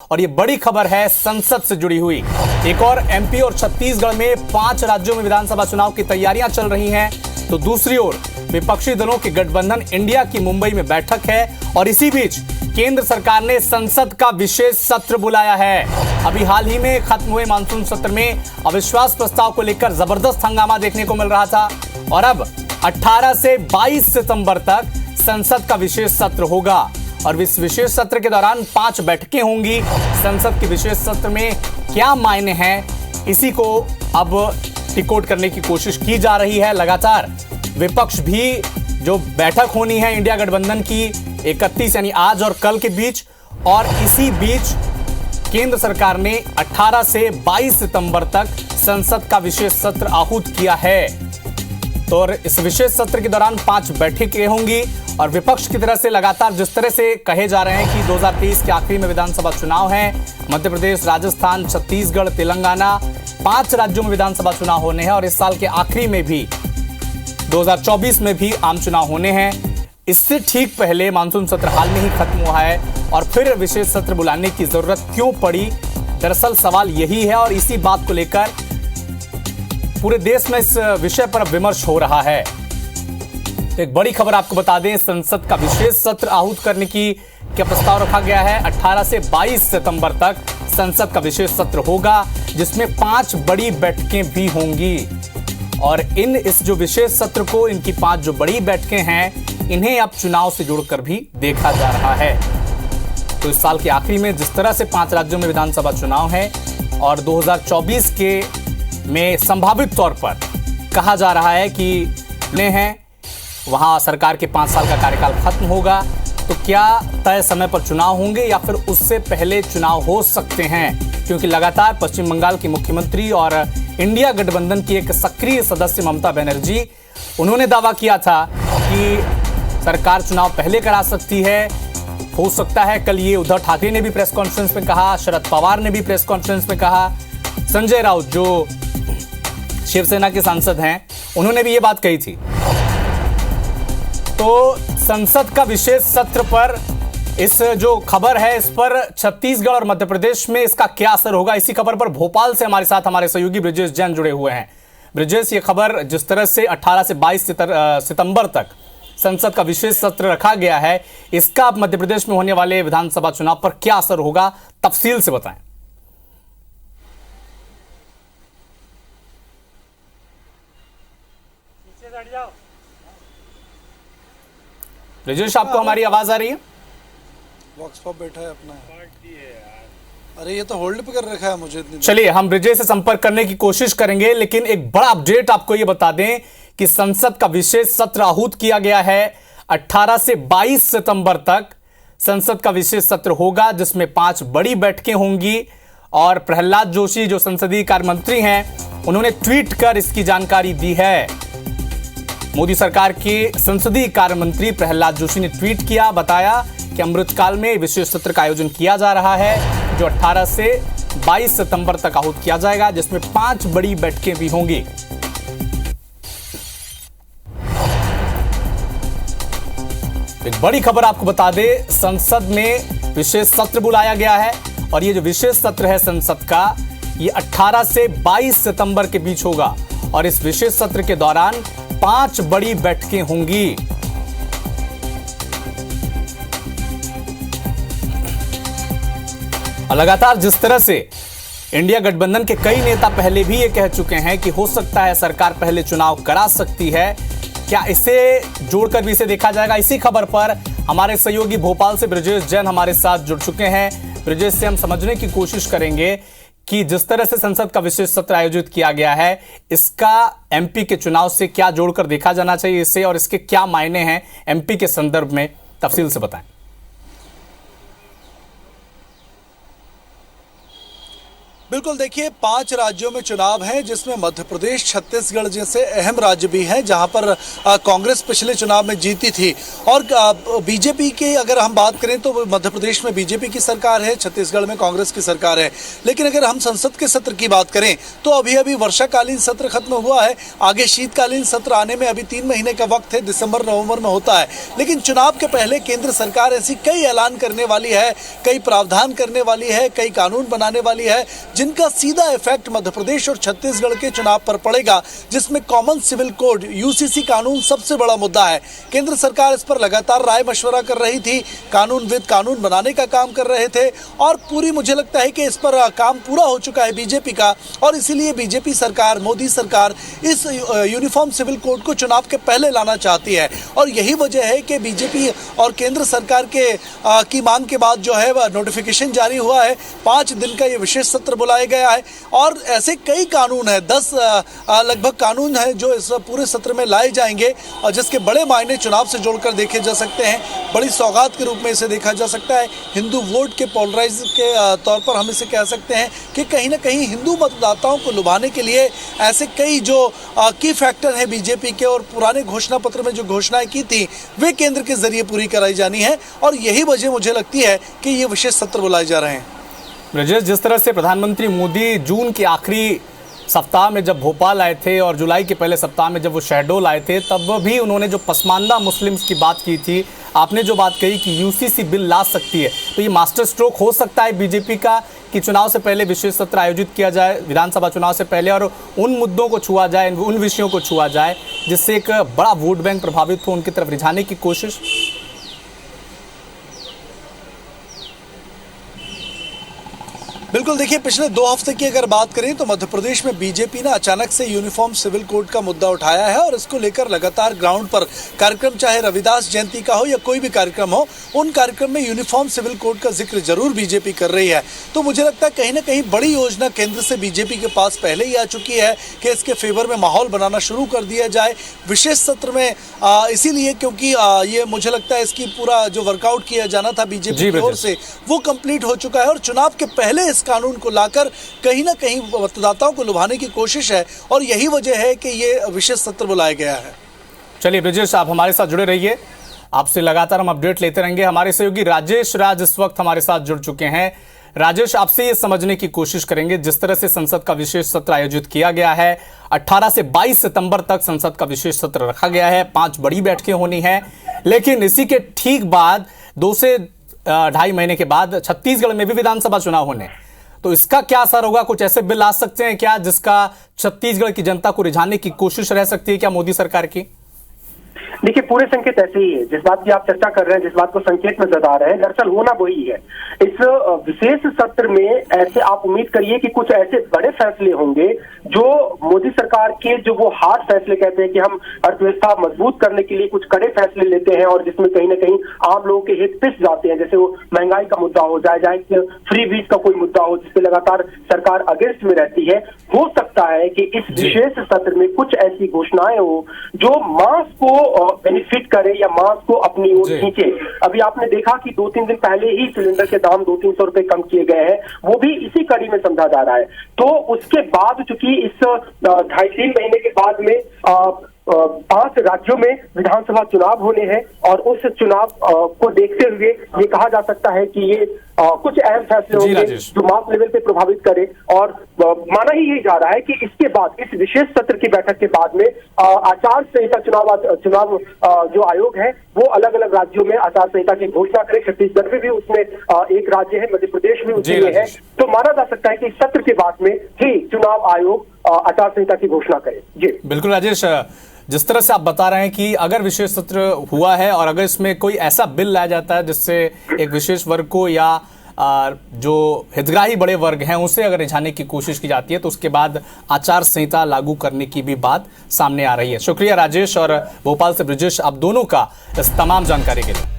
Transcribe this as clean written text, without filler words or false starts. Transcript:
और ये बड़ी खबर है संसद से जुड़ी हुई। एक और एमपी और छत्तीसगढ़ में 5 राज्यों में विधानसभा चुनाव की तैयारियां चल रही हैं, तो दूसरी ओर विपक्षी दलों के गठबंधन इंडिया की मुंबई में बैठक है और इसी बीच केंद्र सरकार ने संसद का विशेष सत्र बुलाया है। अभी हाल ही में खत्म हुए मानसून सत्र में अविश्वास प्रस्ताव को लेकर जबरदस्त हंगामा देखने को मिल रहा था और अब 18 से 22 सितंबर तक संसद का विशेष सत्र होगा और इस विशेष सत्र के दौरान 5 बैठकें होंगी। संसद के विशेष सत्र में क्या मायने हैं, इसी को अब डिकोड करने की कोशिश की जा रही है। लगातार विपक्ष भी जो बैठक होनी है इंडिया गठबंधन की 31 यानी आज और कल के बीच, और इसी बीच केंद्र सरकार ने 18 से 22 सितंबर तक संसद का विशेष सत्र आहूत किया है। तो इस विशेष सत्र के दौरान 5 बैठकें होंगी और विपक्ष की तरफ से लगातार जिस तरह से कहे जा रहे हैं कि 2023 के आखिरी में विधानसभा चुनाव है, मध्य प्रदेश, राजस्थान, छत्तीसगढ़, तेलंगाना 5 राज्यों में विधानसभा चुनाव होने हैं और इस साल के आखिरी में भी 2024 में भी आम चुनाव होने हैं। इससे ठीक पहले मानसून सत्र हाल में ही खत्म हुआ है और फिर विशेष सत्र बुलाने की जरूरत क्यों पड़ी, दरअसल सवाल यही है और इसी बात को लेकर पूरे देश में इस विषय पर विमर्श हो रहा है। तो एक बड़ी खबर आपको बता दें, संसद का विशेष सत्र आहूत करने की क्या प्रस्ताव रखा गया है। 18 से 22 सितंबर तक संसद का विशेष सत्र होगा जिसमें 5 बड़ी बैठकें भी होंगी और इस जो विशेष सत्र को, इनकी 5 जो बड़ी बैठकें हैं, इन्हें अब चुनाव से जोड़कर भी देखा जा रहा है। तो इस साल के आखिरी में जिस तरह से 5 राज्यों में विधानसभा चुनाव है और 2024 के में संभावित तौर पर कहा जा रहा है कि वहां सरकार के 5 साल का कार्यकाल खत्म होगा, तो क्या तय समय पर चुनाव होंगे या फिर उससे पहले चुनाव हो सकते हैं, क्योंकि लगातार पश्चिम बंगाल की मुख्यमंत्री और इंडिया गठबंधन की एक सक्रिय सदस्य ममता बनर्जी, उन्होंने दावा किया था कि सरकार चुनाव पहले करा सकती है, हो सकता है। कल ये उद्धव ठाकरे ने भी प्रेस कॉन्फ्रेंस में कहा, शरद पवार ने भी प्रेस कॉन्फ्रेंस में कहा, संजय राउत जो शिवसेना के सांसद हैं उन्होंने भी ये बात कही थी। तो संसद का विशेष सत्र पर इस जो खबर है, इस पर छत्तीसगढ़ और मध्य प्रदेश में इसका क्या असर होगा, इसी खबर पर भोपाल से हमारे साथ हमारे सहयोगी ब्रिजेश जैन जुड़े हुए हैं। ब्रिजेश, ये खबर जिस तरह से 18 से 22 सितंबर तक संसद का विशेष सत्र रखा गया है, इसका अब मध्य प्रदेश में होने वाले विधानसभा चुनाव पर क्या असर होगा, तफसील से बताएं। ब्रिजेश, आपको हमारी आवाज आ रही है? वॉक्सपॉप बैठा है अपना। अरे ये तो होल्ड पे कर रखा है मुझे। चलिए हम ब्रिजेश से संपर्क करने की कोशिश करेंगे, लेकिन एक बड़ा अपडेट आपको ये बता दें कि संसद का विशेष सत्र आहूत किया गया है। 18 से 22 सितंबर तक संसद का विशेष सत्र होगा जिसमें 5 बड़ी बैठकें होंगी और प्रहलाद जोशी जो संसदीय कार्य मंत्री हैं, उन्होंने ट्वीट कर इसकी जानकारी दी है। मोदी सरकार के संसदीय कार्य मंत्री प्रहलाद जोशी ने ट्वीट किया, बताया कि अमृतकाल में विशेष सत्र का आयोजन किया जा रहा है जो 18 से 22 सितंबर तक आहूत किया जाएगा, जिसमें 5 बड़ी बैठकें भी होंगी। एक बड़ी खबर आपको बता दें, संसद में विशेष सत्र बुलाया गया है और ये जो विशेष सत्र है संसद का, ये 18 से 22 सितंबर के बीच होगा और इस विशेष सत्र के दौरान 5 बड़ी बैठकें होंगी। और लगातार जिस तरह से इंडिया गठबंधन के कई नेता पहले भी ये कह चुके हैं कि हो सकता है सरकार पहले चुनाव करा सकती है, क्या इसे जोड़कर भी इसे देखा जाएगा? इसी खबर पर हमारे सहयोगी भोपाल से ब्रिजेश जैन हमारे साथ जुड़ चुके हैं। ब्रिजेश से हम समझने की कोशिश करेंगे कि जिस तरह से संसद का विशेष सत्र आयोजित किया गया है, इसका एमपी के चुनाव से क्या जोड़कर देखा जाना चाहिए इसे, और इसके क्या मायने हैं एमपी के संदर्भ में, तफसील से बताएं। बिल्कुल, देखिए 5 राज्यों में चुनाव है जिसमें मध्य प्रदेश, छत्तीसगढ़ जैसे अहम राज्य भी हैं जहां पर कांग्रेस पिछले चुनाव में जीती थी। और बीजेपी की अगर हम बात करें तो मध्य प्रदेश में बीजेपी की सरकार है, छत्तीसगढ़ में कांग्रेस की सरकार है। लेकिन अगर हम संसद के सत्र की बात करें तो अभी अभी वर्षाकालीन सत्र खत्म हुआ है, आगे शीतकालीन सत्र आने में अभी 3 महीने का वक्त है, दिसंबर नवंबर में होता है। लेकिन चुनाव के पहले केंद्र सरकार ऐसी कई ऐलान करने वाली है, कई प्रावधान करने वाली है, कई कानून बनाने वाली है जिनका सीधा इफेक्ट मध्य प्रदेश और छत्तीसगढ़ के चुनाव पर पड़ेगा, जिसमें कॉमन सिविल कोड यूसीसी कानून सबसे बड़ा मुद्दा है। केंद्र सरकार इस पर लगातार राय मशवरा कर रही थी, कानूनविद कानून बनाने का काम कर रहे थे और पूरी मुझे लगता है कि इस पर काम पूरा हो चुका है बीजेपी का। और इसीलिए बीजेपी सरकार, मोदी सरकार इस यूनिफॉर्म सिविल कोड को चुनाव के पहले लाना चाहती है। और यही वजह है कि बीजेपी और केंद्र सरकार के की मांग के बाद जो है नोटिफिकेशन जारी हुआ है, 5 दिन का ये विशेष सत्र बुलाया गया है। और ऐसे कई कानून हैं, 10 लगभग कानून हैं जो इस पूरे सत्र में लाए जाएंगे और जिसके बड़े मायने चुनाव से जोड़कर देखे जा सकते हैं। बड़ी सौगात के रूप में इसे देखा जा सकता है। हिंदू वोट के पोलराइज के तौर पर हम इसे कह सकते हैं कि कहीं ना कहीं हिंदू मतदाताओं को लुभाने के लिए ऐसे कई जो की फैक्टर हैं बीजेपी के और पुराने घोषणा पत्र में जो घोषणाएं की थी वे केंद्र के जरिए पूरी कराई जानी है। और यही वजह मुझे लगती है कि ये विशेष सत्र बुलाए जा रहे हैं। ब्रजेश, जिस तरह से प्रधानमंत्री मोदी जून के आखिरी सप्ताह में जब भोपाल आए थे और जुलाई के पहले सप्ताह में जब वो शहडोल आए थे, तब भी उन्होंने जो पसमानदा मुस्लिम्स की बात की थी, आपने जो बात कही कि यूसीसी बिल ला सकती है, तो ये मास्टर स्ट्रोक हो सकता है बीजेपी का कि चुनाव से पहले विशेष सत्र आयोजित किया जाए, विधानसभा चुनाव से पहले, और उन मुद्दों को छुआ जाए, उन विषयों को छुआ जाए जिससे एक बड़ा वोट बैंक प्रभावित हो, उनकी तरफ रिझाने की कोशिश। बिल्कुल, देखिए पिछले 2 हफ्ते की अगर बात करें तो मध्य प्रदेश में बीजेपी ने अचानक से यूनिफॉर्म सिविल कोड का मुद्दा उठाया है और इसको लेकर लगातार ग्राउंड पर कार्यक्रम, चाहे रविदास जयंती का हो या कोई भी कार्यक्रम हो, उन कार्यक्रम में यूनिफॉर्म सिविल कोड का जिक्र जरूर बीजेपी कर रही है। तो मुझे लगता है कहीं ना कहीं बड़ी योजना केंद्र से बीजेपी के पास पहले ही आ चुकी है कि इसके फेवर में माहौल बनाना शुरू कर दिया जाए विशेष सत्र में, इसीलिए क्योंकि ये मुझे लगता है इसकी पूरा जो वर्कआउट किया जाना था बीजेपी की ओर से वो कंप्लीट हो चुका है और चुनाव के पहले इस कानून को लाकर कहीं ना कहीं मतदाताओं को लुभाने की कोशिश है और यही वजह है कि ये विशेष सत्र बुलाया गया है। चलिए ब्रजेश, आप हमारे साथ जुड़े रहिए, आपसे लगातार हम अपडेट लेते रहेंगे। हमारे सहयोगी राजेश राज इस वक्त हमारे साथ जुड़ चुके हैं। राजेश, आपसे ये समझने की कोशिश करेंगे, जिस तरह से संसद का विशेष सत्र आयोजित किया गया है, 18 से 22 सितंबर तक संसद का विशेष सत्र रखा गया है, 5 बड़ी बैठकें होनी है, लेकिन इसी के ठीक बाद 2 से 2.5 महीने के बाद छत्तीसगढ़ में भी विधानसभा चुनाव होने, तो इसका क्या असर होगा? कुछ ऐसे बिल आ सकते हैं क्या जिसका छत्तीसगढ़ की जनता को रिझाने की कोशिश रह सकती है क्या मोदी सरकार की? देखिए, पूरे संकेत ऐसे ही है, जिस बात की आप चर्चा कर रहे हैं, जिस बात को संकेत नजर आ रहे हैं, दरअसल होना वही है। इस विशेष सत्र में ऐसे आप उम्मीद करिए कि कुछ ऐसे बड़े फैसले होंगे जो मोदी सरकार के, जो वो हार्ड फैसले कहते हैं कि हम अर्थव्यवस्था मजबूत करने के लिए कुछ कड़े फैसले लेते हैं और जिसमें कहीं ना कहीं आम लोगों के हित पिस जाते हैं, जैसे वो महंगाई का मुद्दा हो जाए, चाहे फ्री बीज का कोई मुद्दा हो जिसपे लगातार सरकार अगेंस्ट में रहती है। हो सकता है कि इस विशेष सत्र में कुछ ऐसी घोषणाएं हो जो मास को बेनिफिट करे या मास को अपनी ओर खींचे। अभी आपने देखा कि 2-3 दिन पहले ही सिलेंडर के दाम 200-300 रुपए कम किए गए हैं, वो भी इसी कड़ी में समझा जा रहा है। तो उसके बाद चूंकि इस 2.5-3 महीने के बाद में 5 राज्यों में विधानसभा चुनाव होने हैं और उस चुनाव को देखते हुए ये कहा जा सकता है कि ये कुछ अहम फैसले होंगे जो मास लेवल पे प्रभावित करे और माना ही यही जा रहा है कि इसके बाद, इस विशेष सत्र की बैठक के बाद में आचार संहिता चुनाव जो आयोग है वो अलग अलग राज्यों में आचार संहिता की घोषणा करे। छत्तीसगढ़ में भी उसमें एक राज्य है, मध्य प्रदेश में उसमें है। तो माना जा सकता है कि इस सत्र के बाद में ही चुनाव आयोग आचार संहिता की घोषणा करे। जी बिल्कुल राजेश, जिस तरह से आप बता रहे हैं कि अगर विशेष सत्र हुआ है और अगर इसमें कोई ऐसा बिल लाया जाता है जिससे एक विशेष वर्ग को या जो हितग्राही बड़े वर्ग हैं उसे अगर रिझाने की कोशिश की जाती है तो उसके बाद आचार संहिता लागू करने की भी बात सामने आ रही है। शुक्रिया राजेश और भोपाल से ब्रजेश, आप दोनों का इस तमाम जानकारी के लिए।